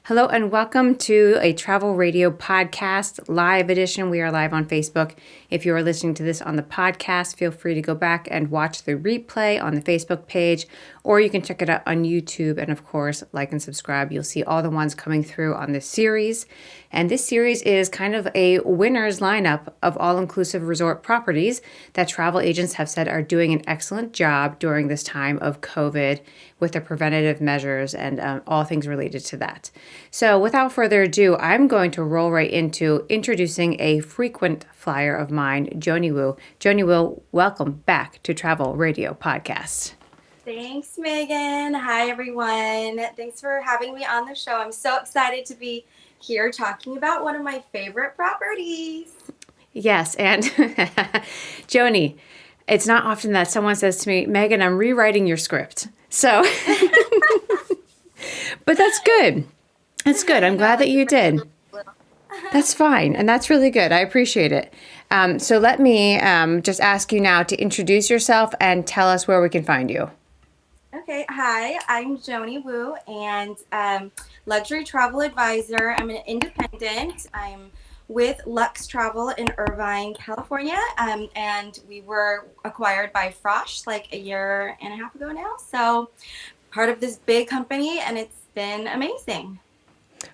Hello and welcome to a travel radio podcast live edition. We are live on Facebook. If you are listening to this on the podcast, feel free to go back and watch the replay on the Facebook page, or you can check it out on YouTube. And of course, like and subscribe. You'll see all the ones coming through on this series. And this series is kind of a winner's lineup of all-inclusive resort properties that travel agents have said are doing an excellent job during this time of COVID with the preventative measures and all things related to that. So without further ado, I'm going to roll right into introducing a frequent flyer of mine, Joni Wu. Joni Wu, welcome back to Travel Radio Podcast. Thanks, Megan. Hi, everyone. Thanks for having me on the show. I'm so excited to be here talking about one of my favorite properties. Yes, and Joni, it's not often that someone says to me, Megan, I'm rewriting your script. So, but that's good. That's good. I'm glad that you did. That's fine. And that's really good. I appreciate it. So let me just ask you now to introduce yourself and tell us where we can find you. Okay. Hi, I'm Joni Wu, and luxury travel advisor. I'm an independent. I'm with Lux Travel in Irvine, California, and we were acquired by Frosh like a year and a half ago now. So part of this big company, and it's been amazing.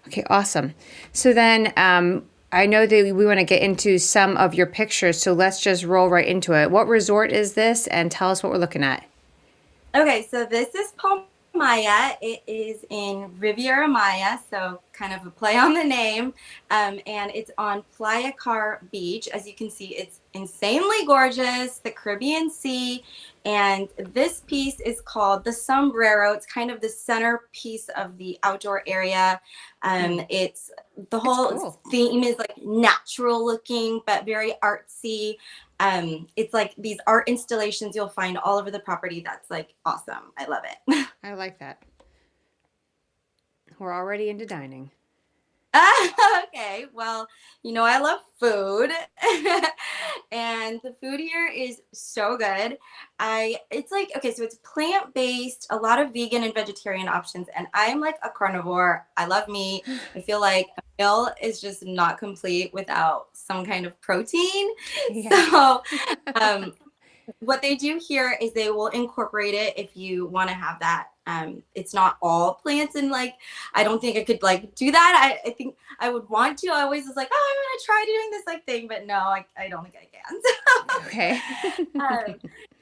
Okay, awesome. So then I know that we want to get into some of your pictures, so let's just roll right into it. What resort is this, and tell us what we're looking at. Okay, so this is Palmaia. It is in Riviera Maya, so kind of a play on the name. And it's on Playa Beach. As you can see, it's insanely gorgeous, the Caribbean Sea. And this piece is called the Sobrero. It's kind of the centerpiece of the outdoor area. It's the whole cool. theme is like natural looking, but very artsy. It's like these art installations you'll find all over the property. That's like awesome. I love it. I like that. We're already into dining. Okay, well, I love food, and the food here is so good. It's like, okay, so it's plant-based, a lot of vegan and vegetarian options, and I'm like a carnivore. I love meat. I feel like a meal is just not complete without some kind of protein. Yeah. So, what they do here is they will incorporate it if you want to have that. It's not all plants, and like I don't think I could like do that. I think I would want to. I always was like, oh, I'm gonna try doing this like thing, but no, I don't think I can. Okay. um,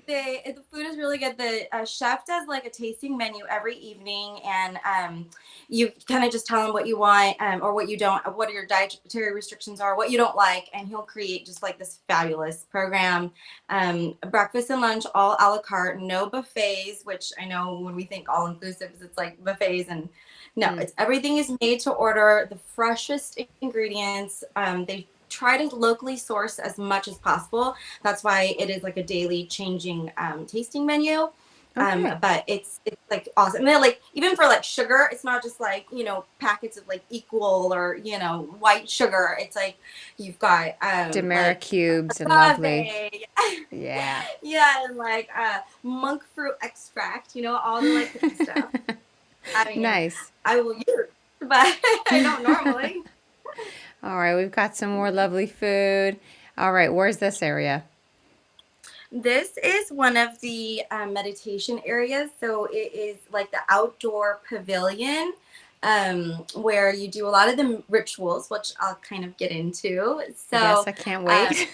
the food is really good. The chef does like a tasting menu every evening, and you kind of just tell him what you want, or what you don't, what your dietary restrictions are, what you don't like, and he'll create just like this fabulous program. Breakfast and lunch all a la carte, no buffets, which I know when we think all inclusive, it's like buffets, and no, it's everything is made to order, the freshest ingredients. They try to locally source as much as possible. That's why it is like a daily changing tasting menu. Okay. But it's like awesome. And then like even for like sugar, it's not just like packets of like Equal or white sugar. It's like you've got Demerit like cubes and lovely. agave, Yeah. yeah, and like monk fruit extract. All the like hippie stuff. I mean, Nice. I will use it, but I don't normally. All right, we've got some more lovely food. All right, where's this area? This is one of the meditation areas. So it is like the outdoor pavilion, where you do a lot of the rituals, which I'll kind of get into. Yes, So, I can't um, wait.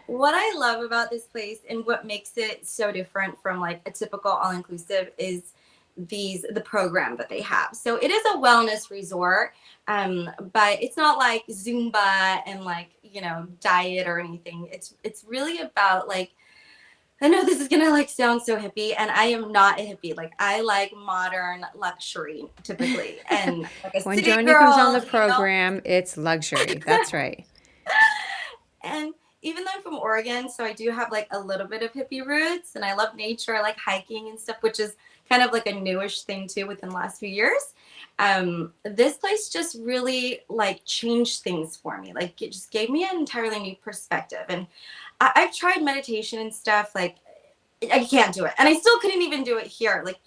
what I love about this place and what makes it so different from like a typical all-inclusive is the program that they have. So it is a wellness resort, but it's not like Zumba and like diet or anything. It's really about like, I know this is gonna like sound so hippie, and I am not a hippie. Like I like modern luxury typically, and like a When city Joni comes on girl, the program, it's luxury. That's right. And even though I'm from Oregon, so I do have like a little bit of hippie roots, and I love nature. I like hiking and stuff, which is kind of like a newish thing too within the last few years. This place just really like changed things for me. Like it just gave me an entirely new perspective. And I've tried meditation and stuff. Like I can't do it, and I still couldn't even do it here. Like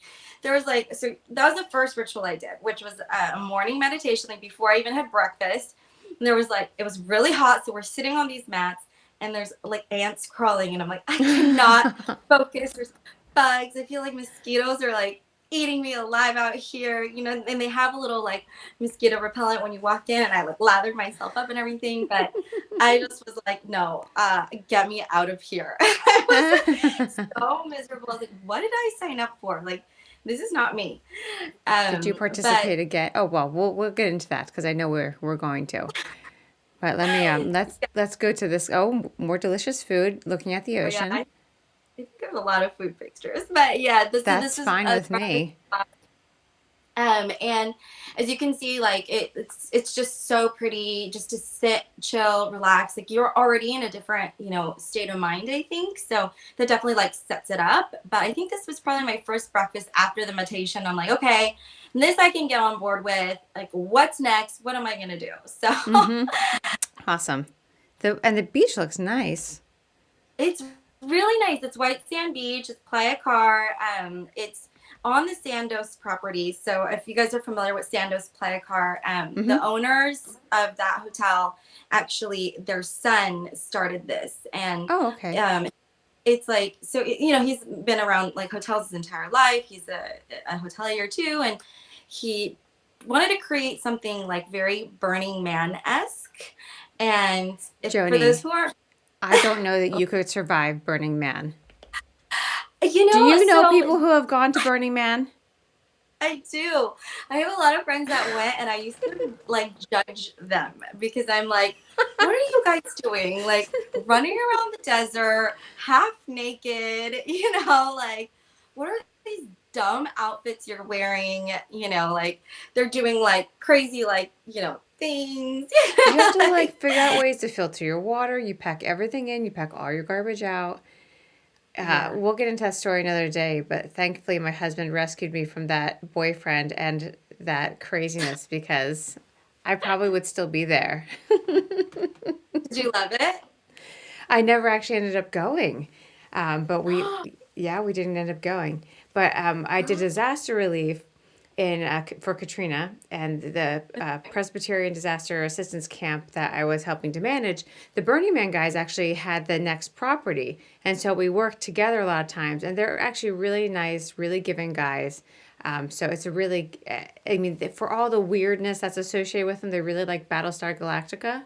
there was like, so that was the first ritual I did, which was a morning meditation, like before I even had breakfast. And there was like, it was really hot. So we're sitting on these mats and there's like ants crawling. And I'm like, I cannot focus. There's bugs. I feel like mosquitoes are like eating me alive out here, you know, and they have a little like mosquito repellent when you walk in, and I like lathered myself up and everything. But I just was like, no, get me out of here. I was so miserable. I was like, what did I sign up for? Like, this is not me. Did you But participate again? Oh well, we'll get into that because I know we're going to. But let me let's go to this. Oh, more delicious food. Looking at the oh yeah, ocean. I think I have a lot of food pictures. But yeah, this That's is fine a with me. and as you can see, like it's just so pretty just to sit, chill, relax. Like you're already in a different, you know, state of mind, I think. So that definitely like sets it up. But I think this was probably my first breakfast after the meditation. I'm like, okay, this I can get on board with. Like, what's next? What am I gonna do? So Mm-hmm. Awesome. The beach looks nice. it's really nice. It's white sand beach. It's Playa Car. It's on the Sandos property. So if you guys are familiar with Sandos Playa Car, Mm-hmm. the owners of that hotel, actually, their son started this, and Oh, okay. um, it's like, so you know, he's been around like hotels his entire life. He's a hotelier too, and he wanted to create something like very Burning Man esque. And if for those Joni, who aren't, I don't know that you could survive Burning Man. you Do know, you know so people who have gone to Burning Man? I do. I have a lot of friends that went, and I used to like judge them because I'm like, what are you guys doing? Like running around the desert, half naked, you know, like what are these dumb outfits you're wearing? You know, like they're doing like crazy, like, you know, things. You have to like figure out ways to filter your water. You pack everything in. You pack all your garbage out. Yeah. We'll get into that story another day, but thankfully my husband rescued me from that boyfriend and that craziness because I probably would still be there. Did you love it? I never actually ended up going, but yeah, we didn't end up going. But I did disaster relief in for Katrina and the Presbyterian Disaster Assistance Camp that I was helping to manage. The Burning Man guys actually had the next property, and so we worked together a lot of times. And they're actually really nice, really giving guys. So it's a really, I mean, for all the weirdness that's associated with them, they really like Battlestar Galactica,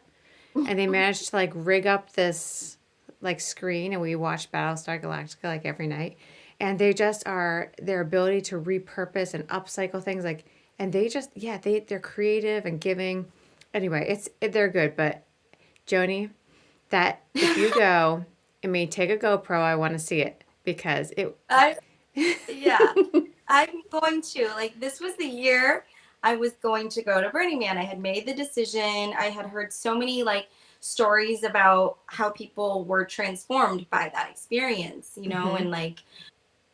and they managed to like rig up this like screen, and we watch Battlestar Galactica like every night. And they just are their ability to repurpose and upcycle things like, and they just yeah they're creative and giving. Anyway, they're good. But Joni, that if you go, I mean, take a GoPro. I want to see it because it. I Yeah. I'm going to. Like, this was the year I was going to go to Burning Man. I had made the decision. I had heard so many like stories about how people were transformed by that experience, you know, Mm-hmm. and like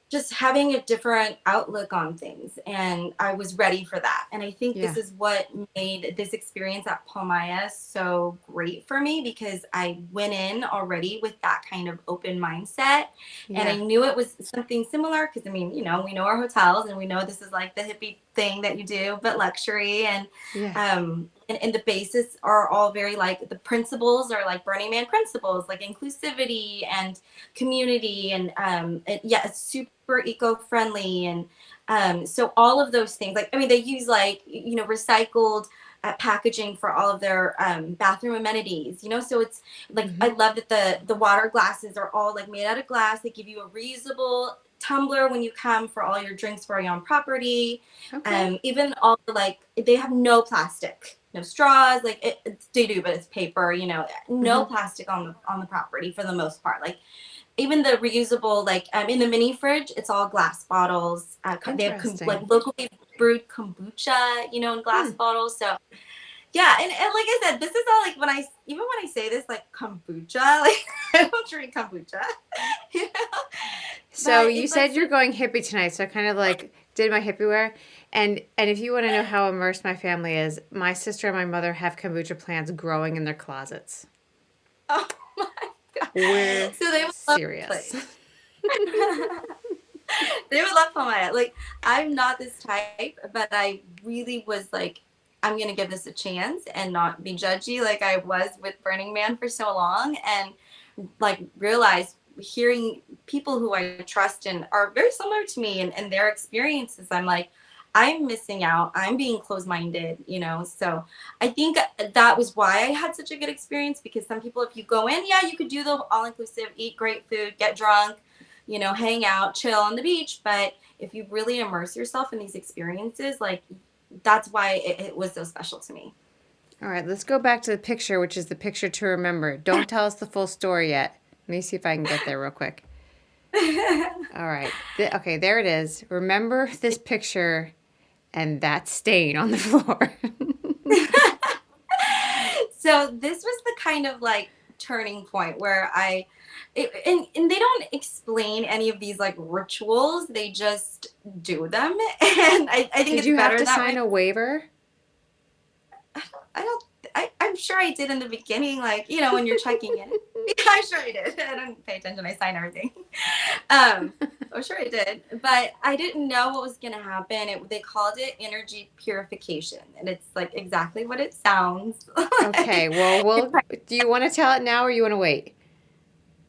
just having a different outlook on things, and I was ready for that. And I think this Yeah. is what made this experience at Palmaia so great for me, because I went in already with that kind of open mindset, and I Yeah. knew it was something similar because I mean, you know, we know our hotels and we know this is like the hippie thing that you do, but luxury. And Yeah. and the basis are all very like the principles are like Burning Man principles, like inclusivity and community, and yeah, it's super eco-friendly. And so all of those things, like I mean, they use like, you know, recycled packaging for all of their bathroom amenities, you know. So it's like, Mm-hmm. I love that the water glasses are all like made out of glass. They give you a reusable tumbler when you come for all your drinks for your own property. Okay. Even all the, like, they have no plastic, no straws, like they do, but it's paper, you know, no Mm-hmm. plastic on the property for the most part. Like even the reusable, like in the mini fridge, it's all glass bottles. They have like Interesting. locally brewed kombucha, you know, in glass Hmm. bottles. So yeah, and like I said, this is all like, when I even when I say this, like kombucha, like I don't drink kombucha, you know, So but you it's like said so. you're going hippie tonight, so I kind of like did my hippie wear. And if you want to know how immersed my family is, my sister and my mother have kombucha plants growing in their closets. Oh my god, We're so they have a lovely serious. place. They would love Palmaia. Like, I'm not this type, but I really was like, I'm gonna give this a chance and not be judgy like I was with Burning Man for so long, and like realize hearing people who I trust and are very similar to me and their experiences, I'm like, I'm missing out. I'm being closed minded, you know? So I think that was why I had such a good experience, because some people, if you go in, yeah, you could do the all inclusive, eat great food, get drunk, you know, hang out, chill on the beach. But if you really immerse yourself in these experiences, like that's why it was so special to me. All right, let's go back to the picture, which is the picture to remember. Don't tell us the full story yet. Let me see if I can get there real quick. All right. Okay, there it is. Remember this picture and that stain on the floor. So this was the kind of like turning point where and they don't explain any of these like rituals, they just do them. And I think Did it's you have better to that sign way. a waiver? I don't I'm sure I did in the beginning, like, you know, when you're checking in. Yeah, I'm sure I did. I didn't pay attention, I signed everything. I'm sure I did, but I didn't know what was gonna happen. They called it energy purification, and it's like exactly what it sounds Okay, like. well, do you want to tell it now or you want to wait?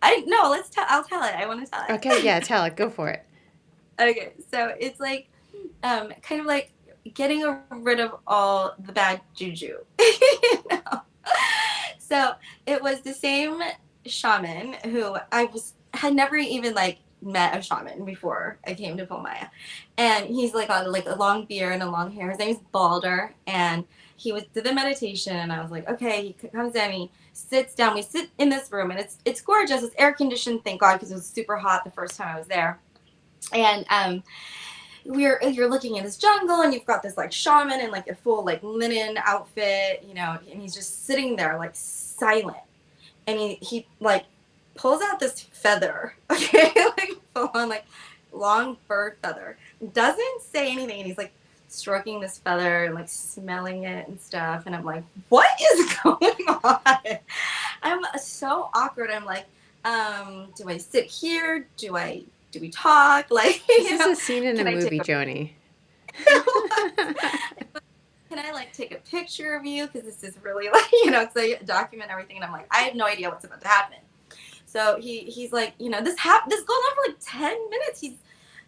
I no, let's tell. I'll tell it. I want to tell Okay, it. yeah, tell it. Go for it. Okay, so it's like, kind of like getting rid of all the bad juju. You know? So it was the same shaman who had never even like met a shaman before I came to Palmaya, and he's like on like a long beard and a long hair. His name's Balder, and did the meditation, and I was like, okay. He comes in, he sits down. We sit in this room, and it's gorgeous. It's air conditioned, thank God, because it was super hot the first time I was there. And you're looking at this jungle, and you've got this like shaman in like a full like linen outfit, you know, and he's just sitting there like silent, and he like pulls out this feather, okay, like full on like long fur feather, doesn't say anything, and he's like stroking this feather and like smelling it and stuff, and I'm like, what is going on? I'm so awkward. I'm like, do I sit here? Do we talk? Like, This you is know, a scene in a can I take movie, a Joni. can I like take a picture of you? Because this is really like, you know, because I document everything, and I'm like, I have no idea what's about to happen. So he's like, you know, this goes on for like 10 minutes.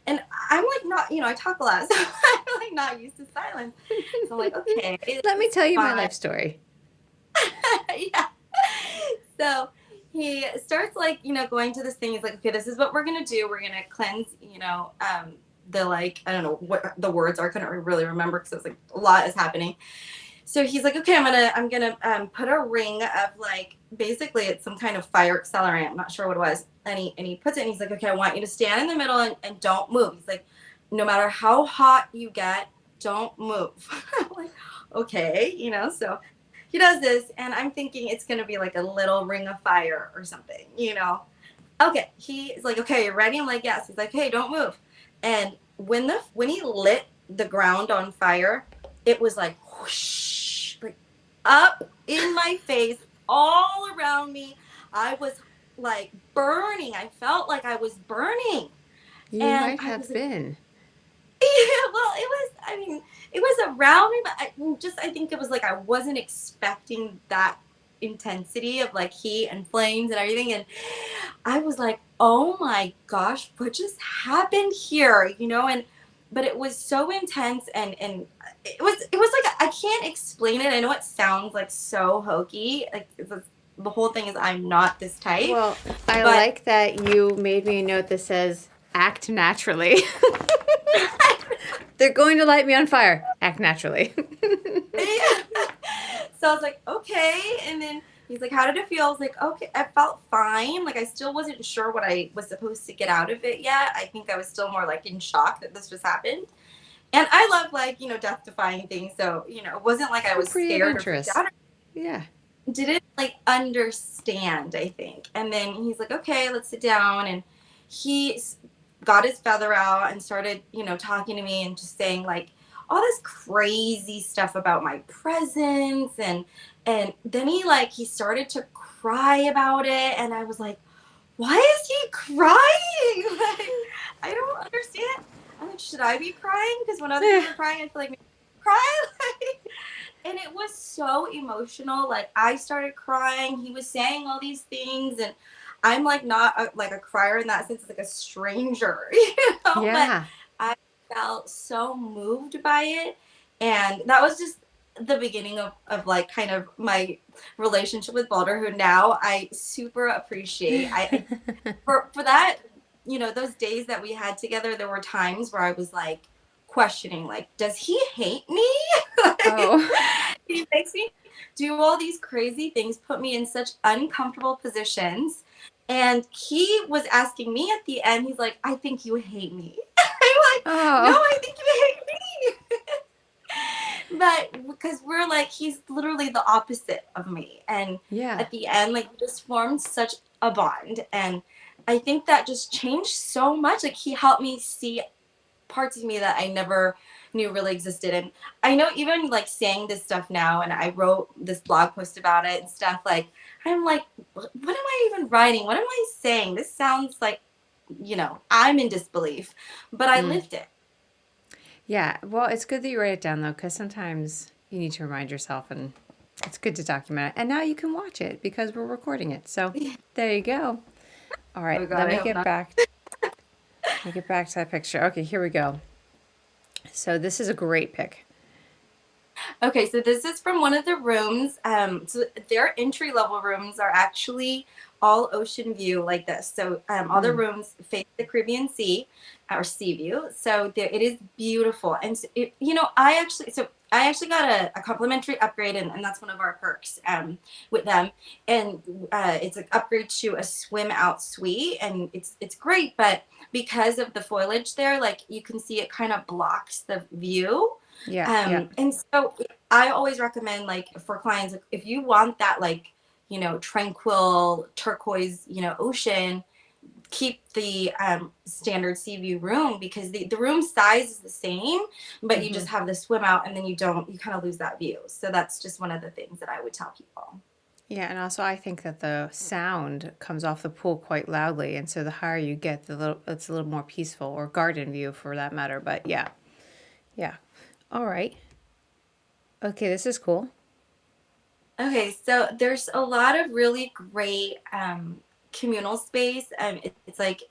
And I'm like, not, you know, I talk a lot, so I'm like not used to silence. So I'm like, okay, this Let me is tell you my fine. life story. Yeah. So he starts like, you know, going to this thing. He's like, okay, this is what we're gonna do. We're gonna cleanse, you know, the like, I don't know what the words are. I couldn't really remember because it was like a lot is happening. So he's like, okay, I'm gonna put a ring of like, basically it's some kind of fire accelerant. I'm not sure what it was. And he puts it, and he's like, okay, I want you to stand in the middle and don't move. He's like, no matter how hot you get, don't move. I'm like, okay, you know. So he does this, and I'm thinking it's gonna be like a little ring of fire or something, you know. Okay, he's like, okay, you ready? I'm like, yes. He's like, hey, don't move. And when he lit the ground on fire, it was like whoosh, like up in my face, all around me. I was like burning. I felt like I was burning, You and might I have was like, been. yeah, well, it was. I mean, it was around me, but I think it was like I wasn't expecting that intensity of like heat and flames and everything, and I was like, oh my gosh, what just happened here, you know? And but it was so intense, and it was like I can't explain it. I know it sounds like so hokey, like the whole thing is I'm not this type, Well, I but like that you made me a note that says, act naturally. They're going to light me on fire. Act naturally. yeah. So I was like, okay. And then he's like, how did it feel? I was like, okay, I felt fine. Like I still wasn't sure what I was supposed to get out of it yet. I think I was still more like in shock that this just happened. And I love like, you know, death defying things. So, you know, it wasn't like I You're was pretty scared or freaked adventurous. out. Yeah. Didn't like understand, I think. And then he's like, okay, let's sit down. And he got his feather out and started, you know, talking to me and just saying like all this crazy stuff about my presence. And then he started to cry about it. And I was like, why is he crying? Like, I don't understand. I'm like, should I be crying? Because when other Yeah. people are crying, I feel like cry. And it was so emotional. Like I started crying. He was saying all these things, and I'm like not like a crier in that sense, like a stranger, But Yeah. I felt so moved by it, and that was just the beginning of like kind of my relationship with Balder, who now I super appreciate. I for that, those days that we had together, there were times where I was like questioning, like, does he hate me? Like, Oh. he makes me do all these crazy things, put me in such uncomfortable positions. And he was asking me at the end, he's like, I think you hate me. I'm like, no, Oh. I think you hate me. But because we're like, he's literally the opposite of me. And Yeah. at the end, like, we just formed such a bond. And I think that just changed so much. Like, he helped me see parts of me that I never knew really existed. And I know even like saying this stuff now, and I wrote this blog post about it and stuff, like, I'm like, what am I even writing? What am I saying? This sounds like, I'm in disbelief, but I Mm. lived it. Yeah. Well, it's good that you write it down though, because sometimes you need to remind yourself, and it's good to document it. And now you can watch it because we're recording it. So there you go. All right. Oh God, Let I me hope get not. back. Let me get back to that picture. Okay, here we go. So this is a great pick. Okay, so this is from one of the rooms. So their entry level rooms are actually all ocean view like this. So all the Mm. rooms face the Caribbean Sea or sea view. So there, it is beautiful. And so I actually got a complimentary upgrade, and that's one of our perks with them. And it's an upgrade to a swim out suite, and it's great. But because of the foliage there, like you can see, it kind of blocks the view. Yeah. Yeah. And so I always recommend, like, for clients, like, if you want that, like, tranquil turquoise, ocean, keep the standard sea view room, because the room size is the same, but you Hmm. just have the swim out, and then you kind of lose that view. So that's just one of the things that I would tell people. Yeah, and also I think that the sound comes off the pool quite loudly, and so the higher you get, the little it's a little more peaceful, or garden view for that matter. But yeah, yeah. All right. Okay, this is cool. Okay, so there's a lot of really great communal space. It's like,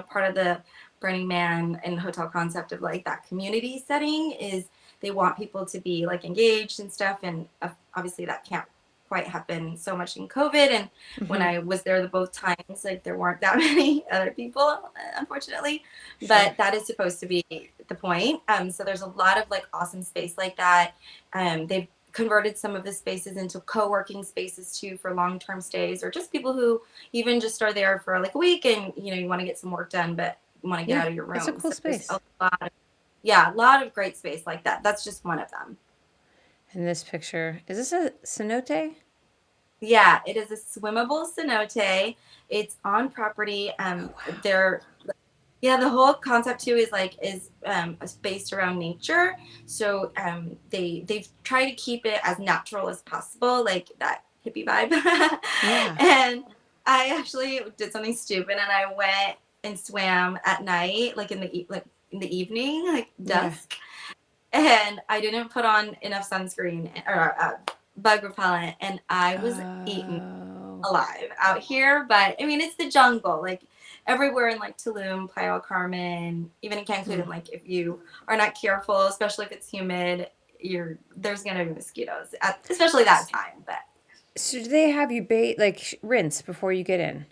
part of the Burning Man and hotel concept of like that community setting is they want people to be like engaged and stuff. And obviously that can't quite happen so much in COVID. And when Hmm. I was there the both times, like there weren't that many other people, unfortunately. Sure. But that is supposed to be the point. So there's a lot of like awesome space like that. They've converted some of the spaces into co-working spaces too, for long-term stays, or just people who even just are there for like a week, and you want to get some work done but want to get Yeah, out of your it's a room. cool So there's space. a lot of great space like that. That's just one of them. In this picture, is this a cenote? Yeah, it is a swimmable cenote. It's on property. Oh wow. They're Yeah, the whole concept too is based around nature. So they've tried to keep it as natural as possible, like that hippie vibe. Yeah. And I actually did something stupid, and I went and swam at night, like in the evening, like Yeah. dusk, and I didn't put on enough sunscreen or bug repellent, and I was eaten Oh. alive out here. But I mean, it's the jungle, like everywhere in like Tulum, Playa del Carmen, even in Mm. Cancun. Like if you are not careful, especially if it's humid, there's gonna be mosquitoes, especially that time. But So do they have you bait like rinse before you get in?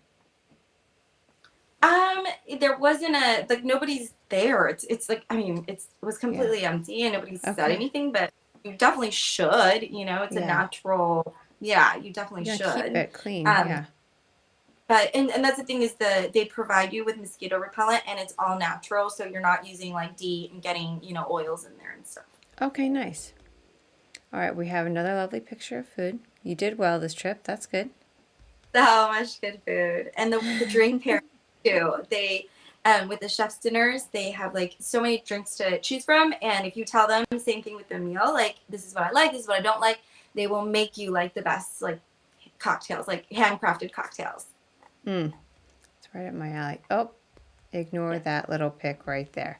um, there wasn't a like nobody's there. It's like, I mean, it was Yeah. completely empty, and nobody said Okay. anything. But you definitely should. It's a Yeah. natural. Yeah, you definitely You gotta keep should. it clean. Um, Yeah. But and that's the thing, is they provide you with mosquito repellent, and it's all natural, so you're not using like DEET and getting, oils in there and stuff. Okay, nice. All right, we have another lovely picture of food. You did well this trip. That's good. So much good food. And the drink pairing too. They with the chef's dinners, they have like so many drinks to choose from. And if you tell them, same thing with the meal, like, this is what I like, this is what I don't like, they will make you like the best, like, cocktails, like handcrafted cocktails. Mm, it's right up my alley. Oh, Ignore Yeah. that little pic right there.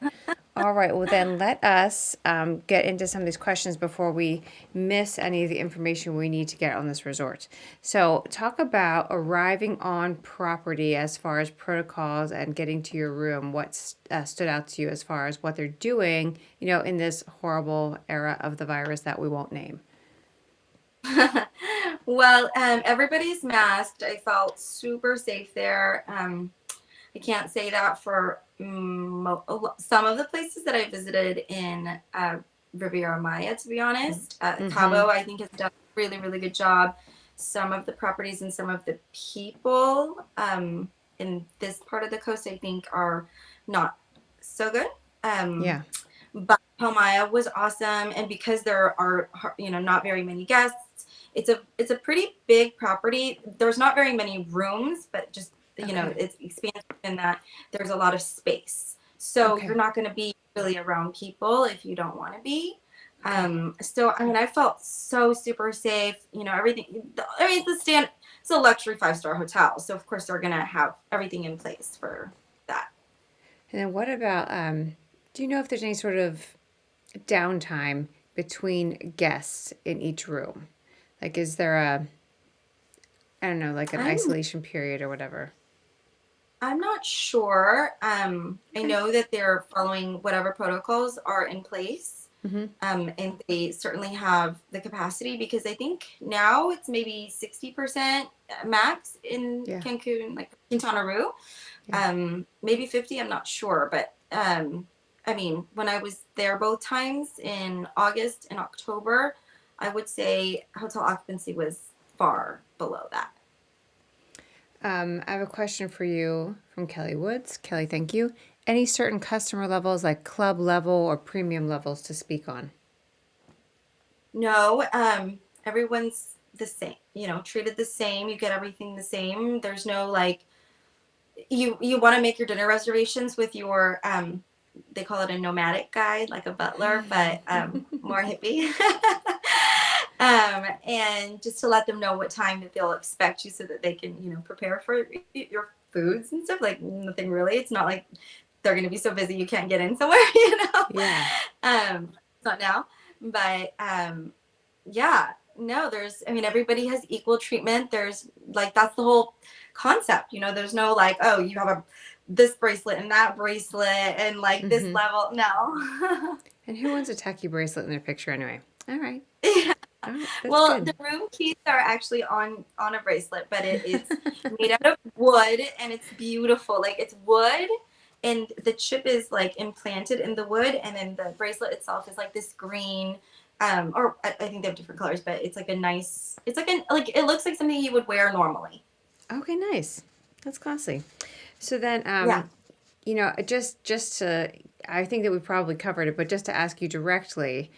All right, well, then let us get into some of these questions before we miss any of the information we need to get on this resort. So, talk about arriving on property as far as protocols and getting to your room. What stood out to you as far as what they're doing, in this horrible era of the virus that we won't name? Well, everybody's masked. I felt super safe there. I can't say that for some of the places that I visited in Riviera Maya, to be honest. Mm-hmm. Cabo, I think, has done a really, really good job. Some of the properties and some of the people in this part of the coast, I think, are not so good. Um, Yeah. but Palmaia was awesome, and because there are not very many guests, it's a pretty big property. There's not very many rooms, but just Okay. it's expansive in that there's a lot of space. So you're Okay. not going to be really around people if you don't want to be. Okay. So I mean, I felt so super safe. Everything. I mean, it's a luxury 5-star hotel, so of course they're gonna have everything in place for that. And then what about, do you know if there's any sort of downtime between guests in each room? Like, is there I don't know, like an I'm isolation period or whatever? I'm not sure. I Okay. know that they're following whatever protocols are in place. Mm-hmm. And they certainly have the capacity because I think now it's maybe 60% max in Yeah. Cancun, like Quintana Roo. Yeah. Maybe 50, I'm not sure. But I mean, when I was there both times in August and October, I would say hotel occupancy was far below that. I have a question for you from Kelly Woods. Kelly, thank you. Any certain customer levels, like club level or premium levels, to speak on? No, everyone's the same, treated the same. You get everything the same. There's no like you want to make your dinner reservations with your they call it a nomadic guide, like a butler, but more hippie. And just to let them know what time that they'll expect you so that they can, prepare for your foods and stuff. Like nothing really. It's not like they're going to be so busy you can't get in somewhere, Yeah. It's not now, but yeah, no, I mean, everybody has equal treatment. There's like, that's the whole concept, there's no like, oh, you have this bracelet and that bracelet and like this Mm-hmm. level. No. And who wants a tacky bracelet in their picture anyway? All right. Yeah. All right. That's Well, the good. room keys are actually on a bracelet, but it's made out of wood and it's beautiful. Like it's wood and the chip is like implanted in the wood and then the bracelet itself is like this green or I think they have different colors, but it's like a nice it's like it looks like something you would wear normally. Okay, nice. That's classy. So then, Yeah. just to, I think that we probably covered it, but just to ask you directly,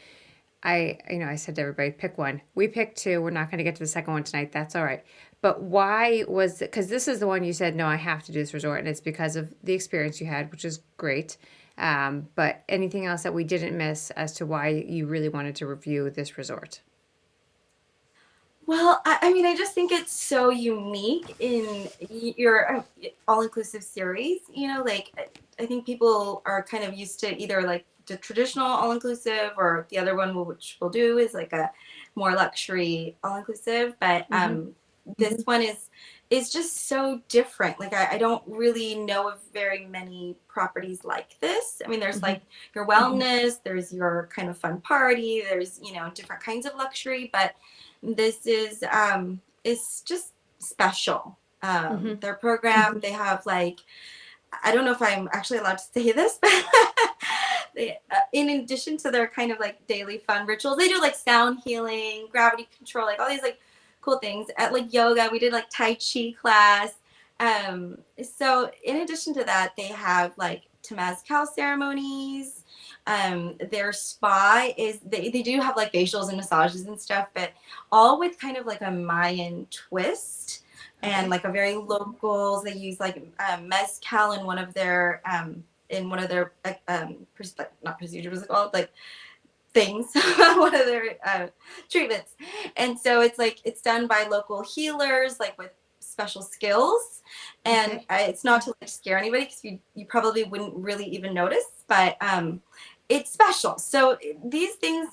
I said to everybody, pick one. We picked two. We're not going to get to the second one tonight. That's all right. But why was it? Because this is the one you said, no, I have to do this resort, and it's because of the experience you had, which is great. But anything else that we didn't miss as to why you really wanted to review this resort? Well, I mean, I just think it's so unique in your all-inclusive series. Like I think people are kind of used to either like the traditional all-inclusive or the other one, which we'll do is like a more luxury all-inclusive. But Mm-hmm. this one is just so different. Like I don't really know of very many properties like this. I mean, there's Mm-hmm. like your wellness, there's your kind of fun party, there's different kinds of luxury, but this is just special. Mm-hmm. Their program, they have like I don't know if I'm actually allowed to say this, but in addition to their kind of like daily fun rituals, they do like sound healing, gravity control, like all these like cool things. At like yoga, we did like Tai Chi class. So in addition to that, they have like Temazcal ceremonies. Their spa is they do have like facials and massages and stuff, but all with kind of like a Mayan twist and Okay. like a very locals. They use like mezcal in one of their not procedures, what's it called, like things, one of their treatments. And so it's like it's done by local healers, like with special skills, and Okay. it's not to like scare anybody because you probably wouldn't really even notice, but it's special. So these things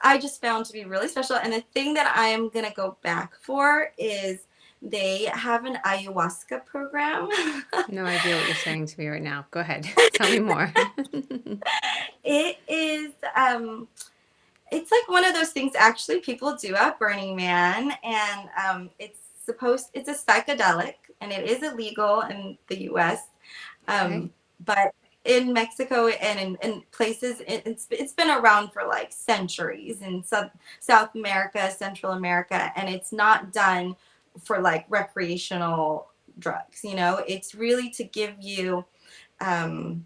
I just found to be really special. And the thing that I am going to go back for is they have an ayahuasca program. No idea what you're saying to me right now. Go ahead. Tell me more. It is it's like one of those things actually people do at Burning Man, and it's a psychedelic, and it is illegal in the US. Okay. But in Mexico and in places, it's been around for like centuries in South America, Central America, and it's not done for like recreational drugs. You know, it's really to give you um,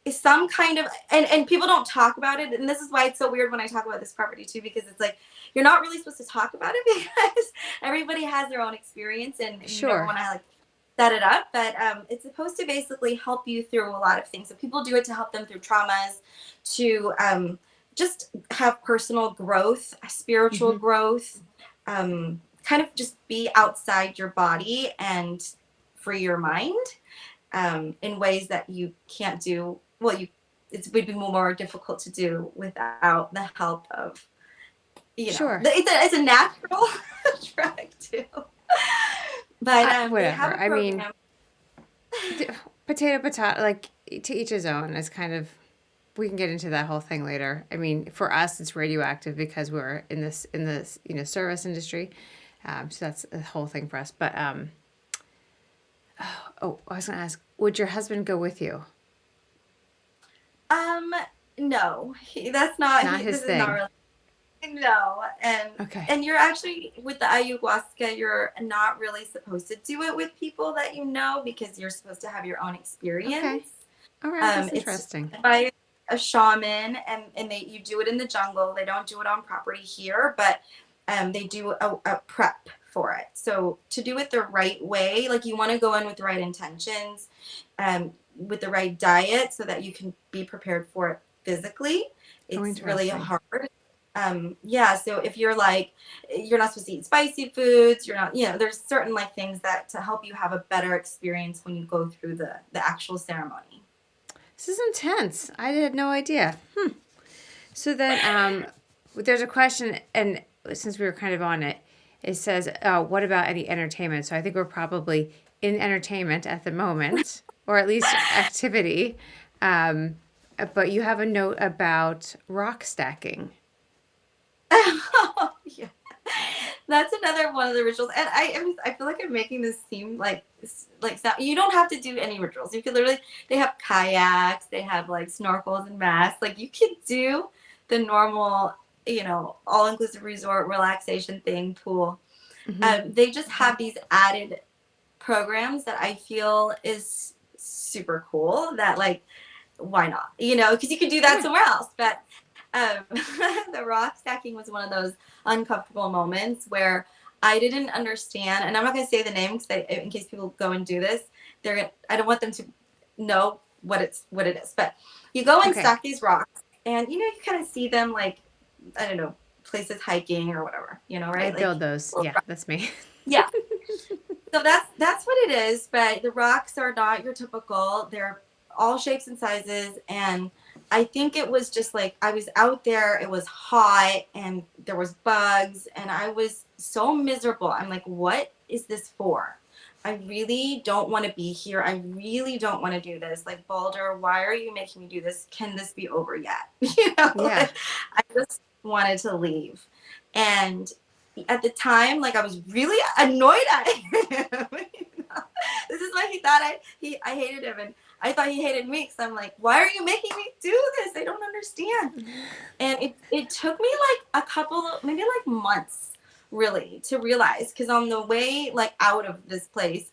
some kind of, and people don't talk about it, and this is why it's so weird when I talk about this property too, because it's like you're not really supposed to talk about it because everybody has their own experience, and you never Sure. want to like set it up, but it's supposed to basically help you through a lot of things. So people do it to help them through traumas, to just have personal growth, spiritual Hmm. growth, kind of just be outside your body and free your mind in ways that you can't do. Well, it would be more difficult to do without the help of, Sure. it's a natural drug too. But they have Whatever. a I mean, program. d- potato, potato, like to each his own is kind of, we can get into that whole thing later. I mean, for us, it's radioactive because we're in this, service industry. So that's a whole thing for us. But, oh, I was going to ask, would your husband go with you? Um, no, that's not. Not his This is not thing. really. No, and Okay. and you're actually with the ayahuasca. You're not really supposed to do it with people that you know because you're supposed to have your own Okay. experience. All right. That's It's interesting. by a shaman, and you do it in the jungle. They don't do it on property here, but they do a prep for it. So to do it the right way, like you want to go in with the right intentions, with the right diet, so that you can be prepared for it physically. Oh, It's really interesting. hard. Yeah, so if you're like, you're not supposed to eat spicy foods, you're not, there's certain like things that to help you have a better experience when you go through the actual ceremony. This is intense. I had no idea. So then, there's a question, and since we were kind of on it, it says, "What about any entertainment?" So I think we're probably in entertainment at the moment, or at least activity. Um, but you have a note about rock stacking. Yeah. That's another one of the rituals, and I feel like I'm making this seem like you don't have to do any rituals. You could literally, they have kayaks, they have like snorkels and masks. Like you could do the normal, all inclusive resort relaxation thing, pool. Hmm. They just have these added programs that I feel is super cool. That like, why not? Because you could do that Yeah. somewhere else, but um, the rock stacking was one of those uncomfortable moments where I didn't understand, and I'm not going to say the name because in case people go and do this, I don't want them to know what it is. But you go and Okay. stack these rocks, and you kind of see them like, I don't know, places hiking or whatever, I right? Like, build those. Yeah, that's me. yeah. So that's what it is, but the rocks are not your typical. They're all shapes and sizes, and I think it was just like I was out there, it was hot and there was bugs, and I was so miserable. I'm like, what is this for? I really don't want to be here. I really don't want to do this. Like, Balder, why are you making me do this? Can this be over yet? Yeah. Like, I just wanted to leave. And at the time, like I was really annoyed at him. This is why he thought I hated him, and I thought he hated me because I'm like, why are you making me do this? I don't understand. And it took me like a couple of maybe like months really to realize, because on the way like out of this place,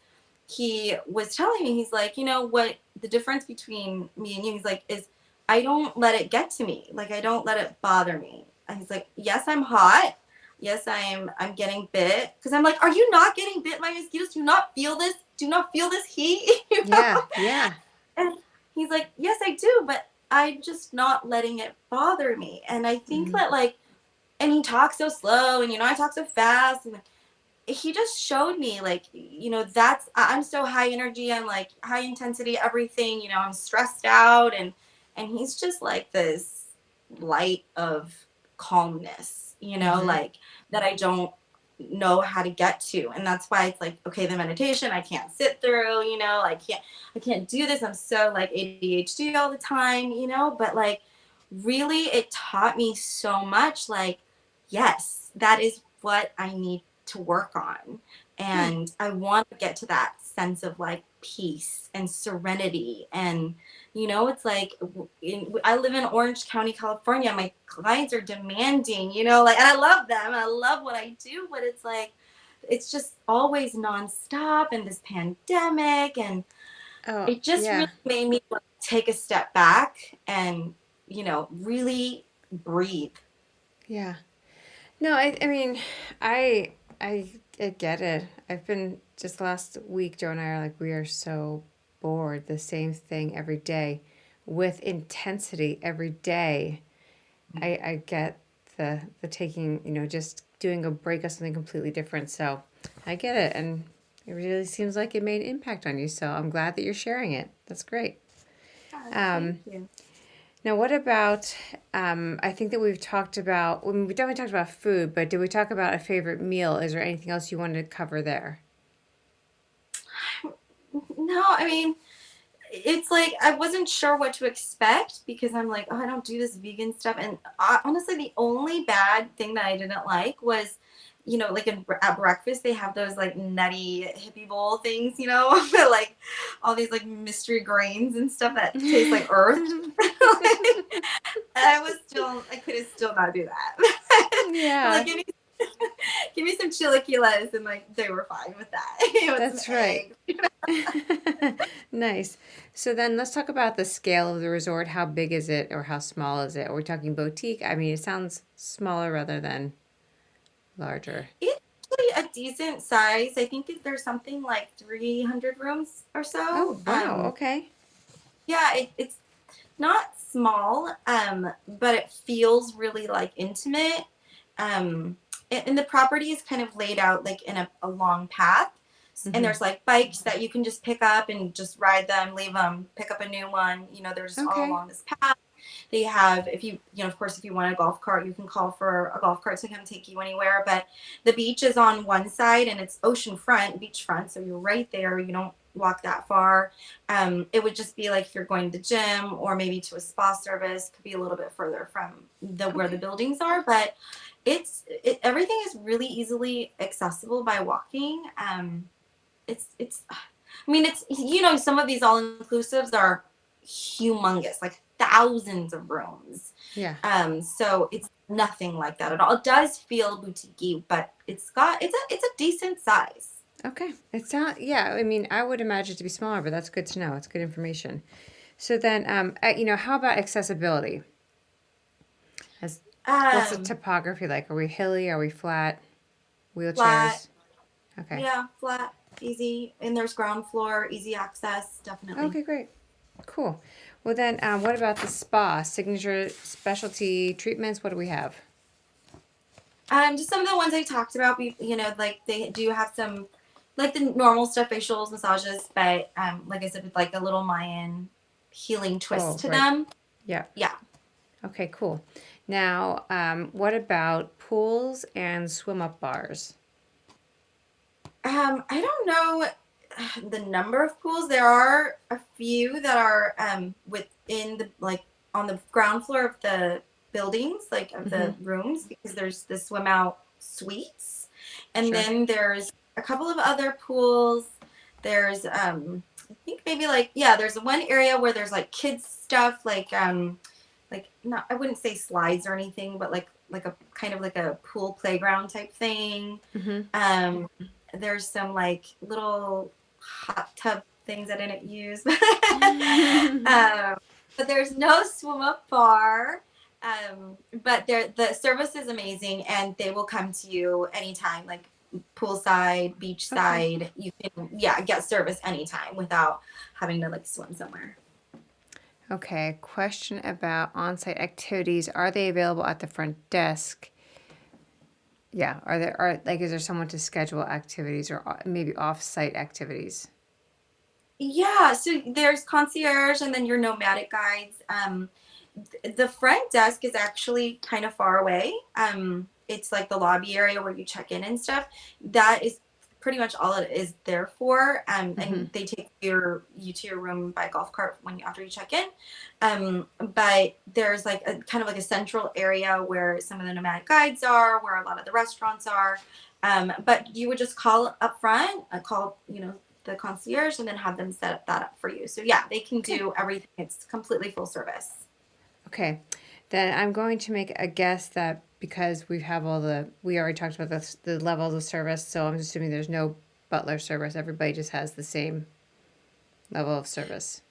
he was telling me, he's like, what the difference between me and you, he's like, is I don't let it get to me. Like I don't let it bother me. And he's like, yes, I'm hot. Yes, I'm getting bit. Because I'm like, are you not getting bit by mosquitoes? Do you not feel this? Do you not feel this heat? Yeah. Yeah. And he's like, yes, I do, but I'm just not letting it bother me. And I think Mm. that like, and he talks so slow, and I talk so fast, and he just showed me like, that's I'm so high energy, I'm like high intensity everything, I'm stressed out, and he's just like this light of calmness, Mm-hmm. like that I don't know how to get to. And that's why it's like, okay, the meditation I can't sit through, I can't do this, I'm so like ADHD all the time, but like really it taught me so much, like, yes, that is what I need to work on. Hmm. And I want to get to that sense of like peace and serenity. And, it's like I live in Orange County, California. My clients are demanding, like, and I love them. And I love what I do, but it's like, it's just always nonstop and this pandemic. And Oh, it just really yeah. made me want to take a step back and, really breathe. Yeah. No, I mean, I, I, I get it. I've been just last week, Joe and I are like, we are so bored. The same thing every day with intensity every day. I get the taking, just doing a break of something completely different. So I get it. And it really seems like it made an impact on you. So I'm glad that you're sharing it. That's great. Yeah, thank Um, you. Now, what about? I think that we've talked about. I mean, we definitely talked about food, but did we talk about a favorite meal? Is there anything else you wanted to cover there? No, I mean, it's like I wasn't sure what to expect because I'm like, oh, I don't do this vegan stuff. And honestly, the only bad thing that I didn't like was, like at breakfast they have those like nutty hippie bowl things, like all these like mystery grains and stuff that taste like earth. I couldn't still not do that. I'm like, Yeah, give me some chilaquiles, and like they were fine with that. With some that's right. eggs. Nice. So then let's talk about the scale of the resort. How big is it or how small is it? Are we talking boutique? I mean, it sounds smaller rather than larger. It's actually a decent size. I think there's something like 300 rooms or so. Oh, wow. Okay. Yeah, it's not small, but it feels really like intimate. And the property is kind of laid out like in a long path. And Mm-hmm. there's like bikes that you can just pick up and just ride them, leave them, pick up a new one. They're just all Okay. along this path. They have, if you, of course, if you want a golf cart, you can call for a golf cart to come take you anywhere. But the beach is on one side and it's oceanfront, beachfront. So you're right there. You don't walk that far. It would just be like if you're going to the gym or maybe to a spa service, could be a little bit further from where the Okay. buildings are. But everything is really easily accessible by walking. It's I mean, it's, some of these all inclusives are humongous, like thousands of rooms. Yeah. So it's nothing like that at all. It does feel boutique, but it's a decent size. Okay. It sounds, yeah, I mean, I would imagine it to be smaller, but that's good to know. It's good information. So then, how about accessibility? As, what's the Um, topography like? Are we hilly? Are we flat? Flat, Wheelchairs? Okay. yeah, flat, easy, and there's ground floor, easy access, definitely. Okay, great. Cool. Well, then, what about the spa? Signature specialty treatments? What do we have? Just some of the ones I talked about, like they do have some, like the normal stuff, facials, massages, but like I said, with like a little Mayan healing twist Oh, to right. them. Yeah. Yeah. Okay, cool. Now, what about pools and swim up bars? I don't know the number of pools. There are a few that are within the like on the ground floor of the buildings, like of Mm-hmm. the rooms, because there's the swim out suites, and Sure. then there's a couple of other pools. There's I think maybe like, yeah, there's one area where there's like kids stuff, like not, I wouldn't say slides or anything, but like a kind of like a pool playground type thing. Mm-hmm. um there's some like little hot tub things I didn't use. But there's no swim up bar. But the service is amazing and they will come to you anytime, like poolside, Okay. beachside. You can, yeah, get service anytime without having to like swim somewhere. Okay. Question about on site activities. Are they available at the front desk? Yeah. Are like, is there someone to schedule activities or maybe off-site activities? Yeah, so there's concierge and then your nomadic guides. The front desk is actually kind of far away. It's like the lobby area where you check in and stuff. That is pretty much all it is there for. Mm-hmm. And they take you to your room by golf cart after you check in. But there's like a kind of like a central area where some of the nomadic guides are, where a lot of the restaurants are. But you would just call up front, call, the concierge, and then have them set that up for you. So yeah, they can Okay. do everything. It's completely full service. Okay. Then I'm going to make a guess that because we already talked about the levels of service, so I'm assuming there's no butler service. Everybody just has the same level of service.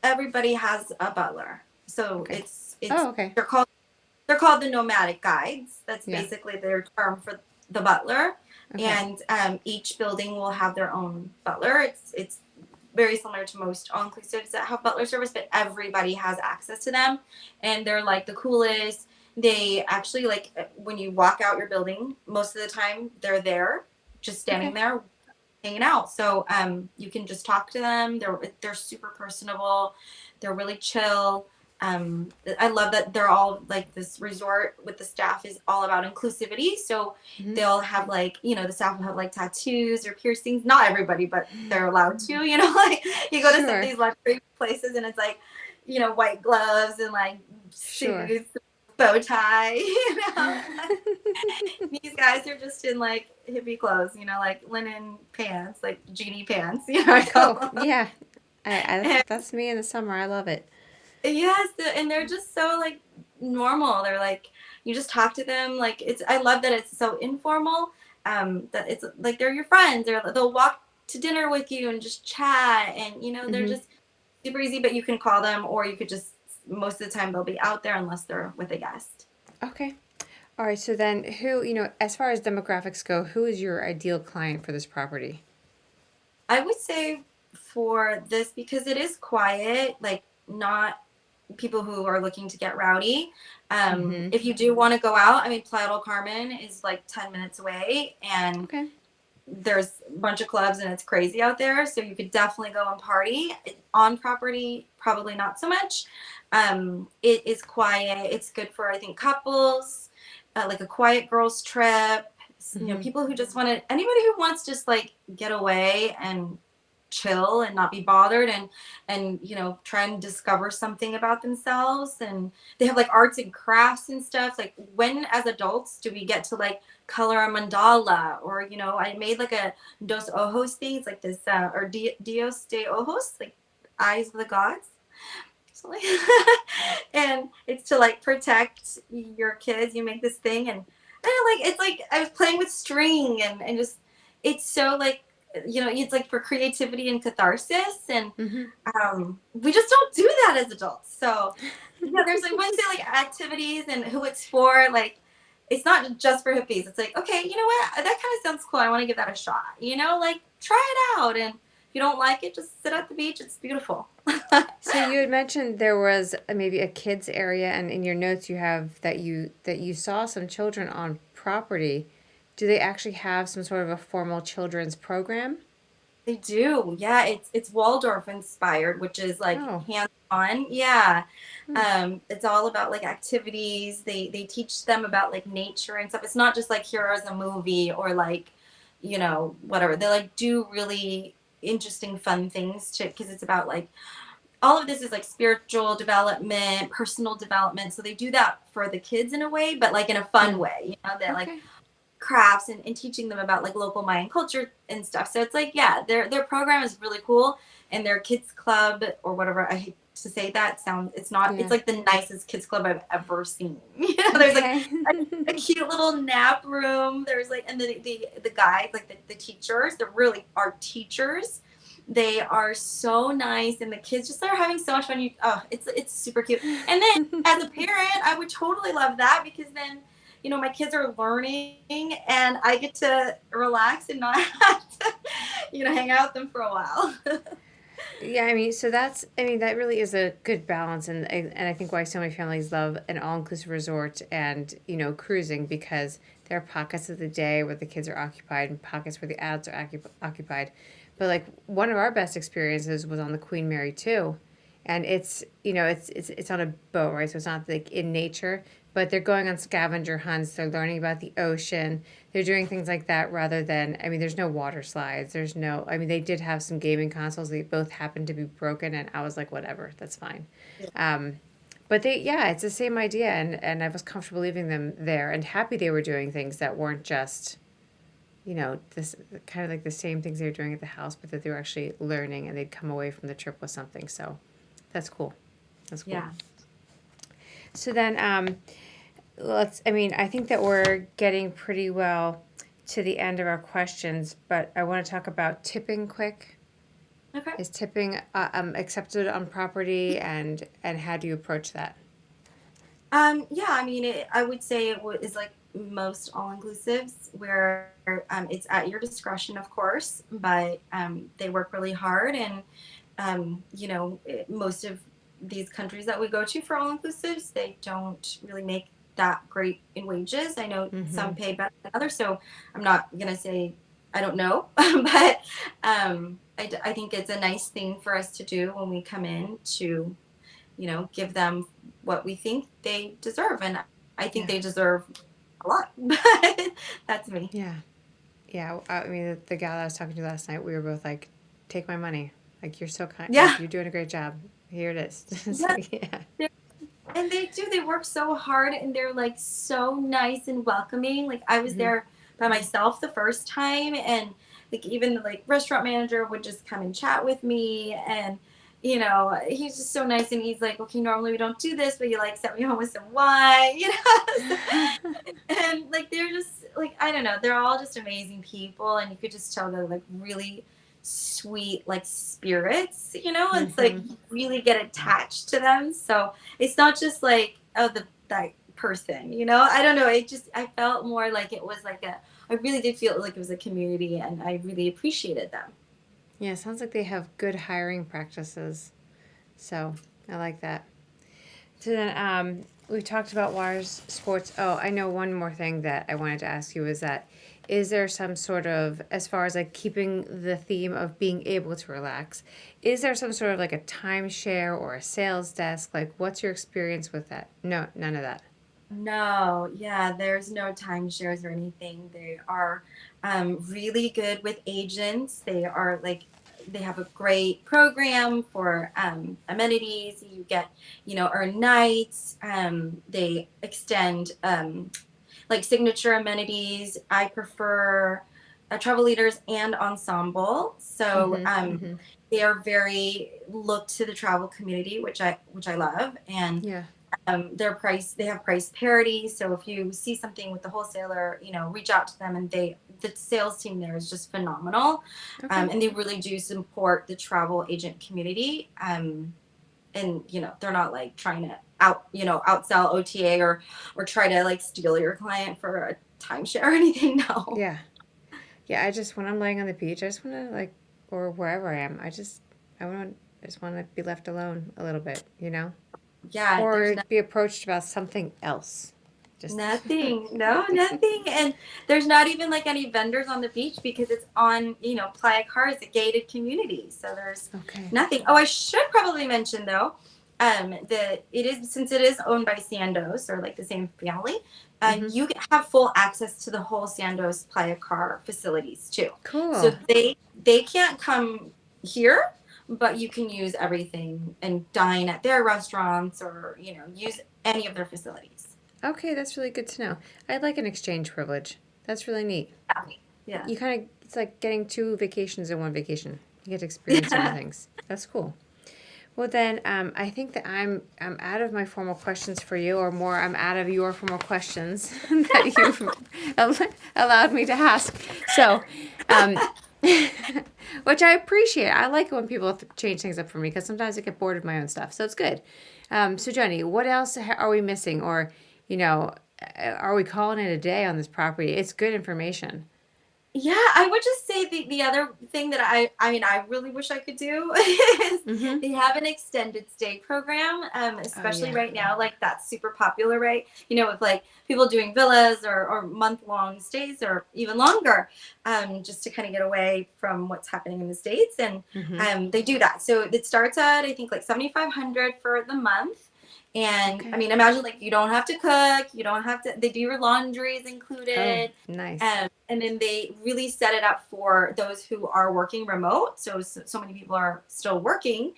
Everybody has a butler. So Okay. it's Oh, okay. they're called the nomadic guides. That's Yeah. basically their term for the butler. Okay. And each building will have their own butler. It's very similar to most all inclusives that have butler service, but everybody has access to them, and they're like the coolest. They actually like when you walk out your building, most of the time they're there, just standing Okay. there hanging out. So you can just talk to them. They're super personable. They're really chill. I love that they're all like this resort with the staff is all about inclusivity. So Mm-hmm. they'll have like, the staff will have like tattoos or piercings. Not everybody, but they're allowed to, like you go to some of Sure. these luxury places and it's like, white gloves and like Sure. suits, bow tie, these guys are just in like hippie clothes, like linen pants, like genie pants, I call Oh, them. yeah. That's And that's me in the summer. I love it. yes, and they're just so like normal. They're like you just talk to them like I love that it's so informal. That it's like they're your friends, or they'll walk to dinner with you and just chat, and they're Mm-hmm. just super easy. But you can call them, or you could just most of the time they'll be out there unless they're with a guest. Okay. All right. So then, as far as demographics go, who is your ideal client for this property? I would say for this, because it is quiet, like not people who are looking to get rowdy. Mm-hmm. If you do want to go out, I mean, Playa del Carmen is like 10 minutes away, and Okay. there's a bunch of clubs and it's crazy out there. So you could definitely go and party on property. Probably not so much. It is quiet. It's good for, I think, couples, like a quiet girls trip. Mm-hmm. People who just want to, anybody who wants to just like get away and chill and not be bothered, and try and discover something about themselves. And they have like arts and crafts and stuff. Like, when as adults do we get to like color a mandala, or I made like a dos ojos thing. It's like this or dios de ojos, like eyes of the gods. So like and it's to like protect your kids. You make this thing, and like it's like I was playing with string, and just it's so like it's like for creativity and catharsis. And Mm-hmm. we just don't do that as adults. So yeah, there's like when I say like activities and who it's for, like it's not just for hippies. It's like, okay, you know what? That kind of sounds cool. I want to give that a shot. Like try it out. And if you don't like it, just sit at the beach. It's beautiful. So you had mentioned there was maybe a kids area, and in your notes you have that you saw some children on property. Do they actually have some sort of a formal children's program? They do. Yeah, it's Waldorf inspired, which is like Oh. hands on. Yeah. Hmm. It's all about like activities. They teach them about like nature and stuff. It's not just like here is a movie, or like, whatever. They like do really interesting fun things to because it's about like all of this is like spiritual development, personal development. So they do that for the kids in a way, but like in a fun Hmm. way, that like Okay. crafts, and teaching them about like local Mayan culture and stuff. So it's like, yeah, their program is really cool, and their kids club or whatever. I hate to say that sounds. It's not. It's Yeah. like the nicest kids club I've ever seen. There's like Okay. a cute little nap room. There's like, and the guys, like the teachers, they really are teachers. They are so nice, and the kids just are having so much fun. It's super cute. And then as a parent, I would totally love that, because then my kids are learning, and I get to relax and not have to hang out with them for a while. Yeah, I mean, so that's, I mean, that really is a good balance, and I think why so many families love an all inclusive resort and cruising, because there are pockets of the day where the kids are occupied and pockets where the adults are occupied. But like one of our best experiences was on the Queen Mary 2, and it's it's on a boat, right? So it's not like in nature, but they're going on scavenger hunts. They're learning about the ocean. They're doing things like that rather than, I mean, there's no water slides. There's no, I mean, they did have some gaming consoles. They both happened to be broken, and I was like, whatever, that's fine. Um, but yeah, it's the same idea, and I was comfortable leaving them there and happy they were doing things that weren't just, this kind of like the same things they were doing at the house, but that they were actually learning and they'd come away from the trip with something. So that's cool. That's cool. Yeah. So then, I mean, I think that we're getting pretty well to the end of our questions, but I want to talk about tipping quick. Okay. Is tipping accepted on property, and how do you approach that? Yeah, I mean, I would say is like most all inclusives where it's at your discretion, of course, but they work really hard. And, most of these countries that we go to for all inclusives, they don't really make that great in wages. I know Mm-hmm. some pay better than others, so I'm not going to say I don't know, but I think it's a nice thing for us to do when we come in to give them what we think they deserve. And I think Yeah. they deserve a lot. But that's me. Yeah. Yeah. I mean, the gal I was talking to last night, we were both like, "Take my money. Like you're so kind. Yeah. Like you're doing a great job. Here it is." So Yeah. yeah. And they do. They work so hard and they're like so nice and welcoming. Like I was Mm-hmm. there by myself the first time, and like even the like restaurant manager would just come and chat with me, and he's just so nice, and he's like, okay, normally we don't do this, but he like sent me home with some wine, and like they're just like, I don't know, they're all just amazing people, and you could just tell they're like really sweet like spirits, it's like Mm-hmm. you really get attached to them. So it's not just like, oh, that person, I don't know, I felt more like it was like a I really did feel like it was a community, and I really appreciated them. Yeah. Sounds like they have good hiring practices. So I like that. So then, we talked about water sports. Oh, I know one more thing that I wanted to ask you is that, is there some sort of, as far as like keeping the theme of being able to relax, is there some sort of like a timeshare or a sales desk? Like, what's your experience with that? No, none of that. No, yeah, there's no timeshares or anything. They are really good with agents. They are like, they have a great program for amenities. You get, earn nights. They extend like signature amenities. I prefer travel leaders and ensemble. So Mm-hmm. Mm-hmm. they are very look to the travel community, which I love. And Yeah. they have price parity. So if you see something with the wholesaler, reach out to them, and the sales team there is just phenomenal. Okay. And they really do support the travel agent community. And they're not like trying to outsell OTA, or try to like steal your client for a timeshare or anything. No. Yeah. Yeah. I just, when I'm laying on the beach, I just want to like, or wherever I am, I just want to be left alone a little bit, Yeah, there's or be approached about something else. Just nothing. No, nothing. And there's not even like any vendors on the beach because it's on, Playa Car is a gated community. So there's okay. nothing. Oh, I should probably mention though, that it is, since it is owned by Sandos, or like the same family, Mm-hmm. you have full access to the whole Sandos Playa Car facilities too. So Cool. they can't come here, but you can use everything and dine at their restaurants, or, use any of their facilities. Okay, that's really good to know. I'd like an exchange privilege. That's really neat. Yeah. You kind of, it's like getting two vacations in one vacation. You get to experience different Yeah. things. That's cool. Well then, I think that I'm out of my formal questions for you, or more, I'm out of your formal questions that you've allowed me to ask. So, um, which I appreciate. I like it when people change things up for me, because sometimes I get bored of my own stuff. So it's good. So Joni, what else are we missing, or are we calling it a day on this property? It's good information. Yeah, I would just say the other thing that I mean I really wish I could do is Mm-hmm. they have an extended stay program, Oh especially yeah. right now, like that's super popular, right? With like people doing villas or month-long stays or even longer, just to kind of get away from what's happening in the States. And Mm-hmm. they do that. So it starts at I think like 7,500 for the month. And I Okay. mean, imagine like you don't have to cook, you don't have to, they do your laundries Oh, included. nice. And then they really set it up for those who are working remote. So many people are still working.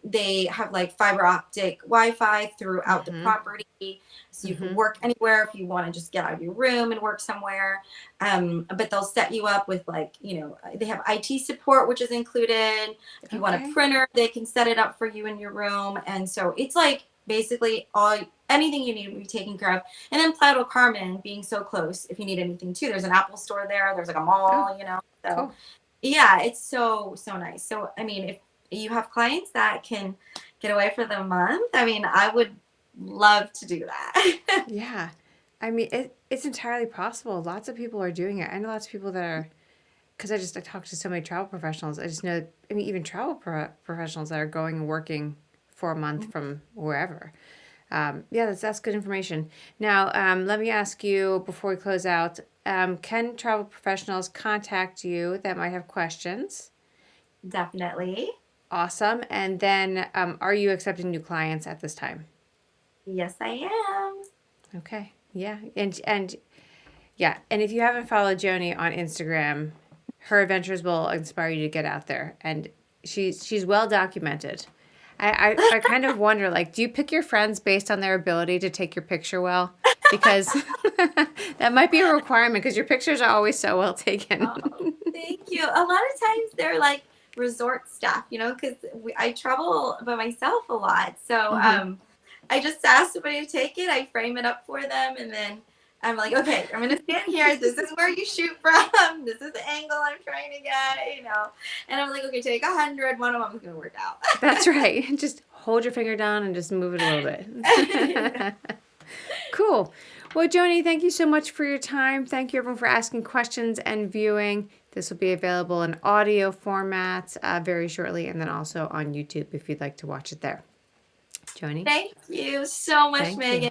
They have like fiber optic Wi-Fi throughout the Mm-hmm. property, so you can Mm-hmm. work anywhere if you want to just get out of your room and work somewhere. But they'll set you up with like they have IT support, which is included. If you want a Okay. printer, they can set it up for you in your room, and so it's like basically all anything you need to be taken care of. And then Playa del Carmen being so close, if you need anything too, there's an Apple store there. There's like a Oh, mall. So cool. yeah, it's so nice. So I mean, if you have clients that can get away for the month, I mean, I would love to do that. Yeah. I mean, it's entirely possible. Lots of people are doing it. I know lots of people that are, because I talk to so many travel professionals. I just know, I mean, even travel professionals that are going and working for a month from wherever. Yeah, that's good information. Now, let me ask you before we close out, can travel professionals contact you that might have questions? Definitely. Awesome. And then, are you accepting new clients at this time? Yes, I am. Okay. Yeah. And yeah, and if you haven't followed Joni on Instagram, her adventures will inspire you to get out there. And she's well documented. I kind of wonder, like, do you pick your friends based on their ability to take your picture well? Because that might be a requirement because your pictures are always so well taken. Oh, thank you. A lot of times they're like resort staff, because I travel by myself a lot. So Hmm. I just ask somebody to take it. I frame it up for them, and then I'm like, okay, I'm gonna stand here. This is where you shoot from. This is the angle I'm trying to get. And I'm like, okay, take 100. One of them is gonna work out. That's right. Just hold your finger down and just move it a little Yeah. bit. Cool. Well, Joni, thank you so much for your time. Thank you, everyone, for asking questions and viewing. This will be available in audio format very shortly, and then also on YouTube if you'd like to watch it there. Joni, Thank you so much, thank you. Megan.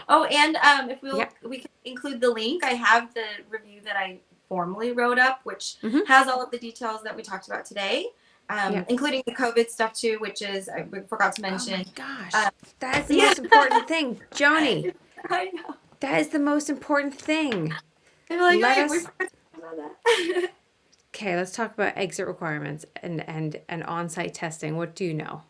Oh, and if Yeah. we can include the link, I have the review that I formally wrote up, which Mm-hmm. has all of the details that we talked about today, Yeah. including the COVID stuff too, which is I forgot to Oh mention. my gosh. Um, That is the yeah, most important thing. Joni, I know. that is the most important thing. I'm like, Let wait, we us. forgot to talk about that. Okay, let's talk about exit requirements and on-site testing. What do you know?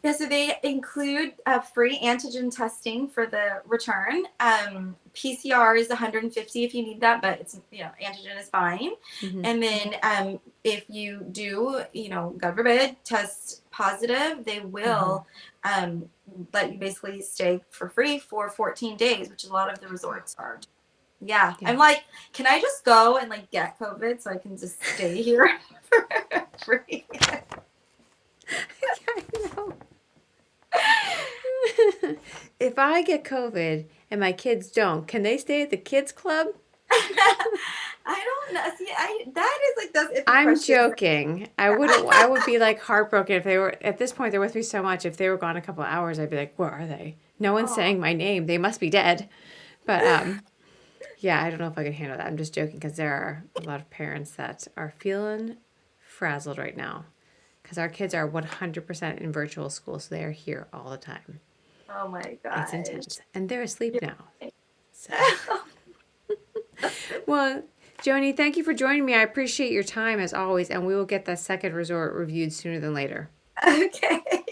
Yeah, so they include free antigen testing for the return. PCR is 150 if you need that, but it's antigen is fine. Mm-hmm. And then if you do, God forbid, test positive, they Mm-hmm. will let you basically stay for free for 14 days, which a lot of the Wow. resorts are. Yeah, Yeah. I'm like, can I just go and like get COVID so I can just stay here for free? I know. If I get COVID and my kids don't, can they stay at the kids club? I don't know. See, that is like those iffy I'm questions. joking. I would be like heartbroken if they were at this point they're with me so much. If they were gone a couple of hours, I'd be like, where are they? No one's Oh, saying my name. They must be dead. But yeah, I don't know if I can handle that. I'm just joking because there are a lot of parents that are feeling frazzled right now because our kids are 100% in virtual school, so they are here all the time. oh my It's gosh. intense. And they're asleep You're now. right. So, well, Joni, thank you for joining me. I appreciate your time as always, and we will get that second resort reviewed sooner than later. Okay. Cool.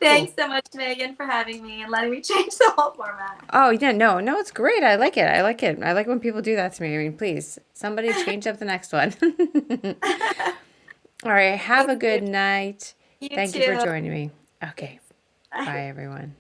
Thanks so much, Megan, for having me and letting me change the whole format. Oh, yeah, no, it's great. I like it. I like it. I like when people do that to me. I mean, please, somebody change up the next one. All right, have Thank a you. good night. You Thank you for too. joining me. Okay, Thanks. bye, everyone.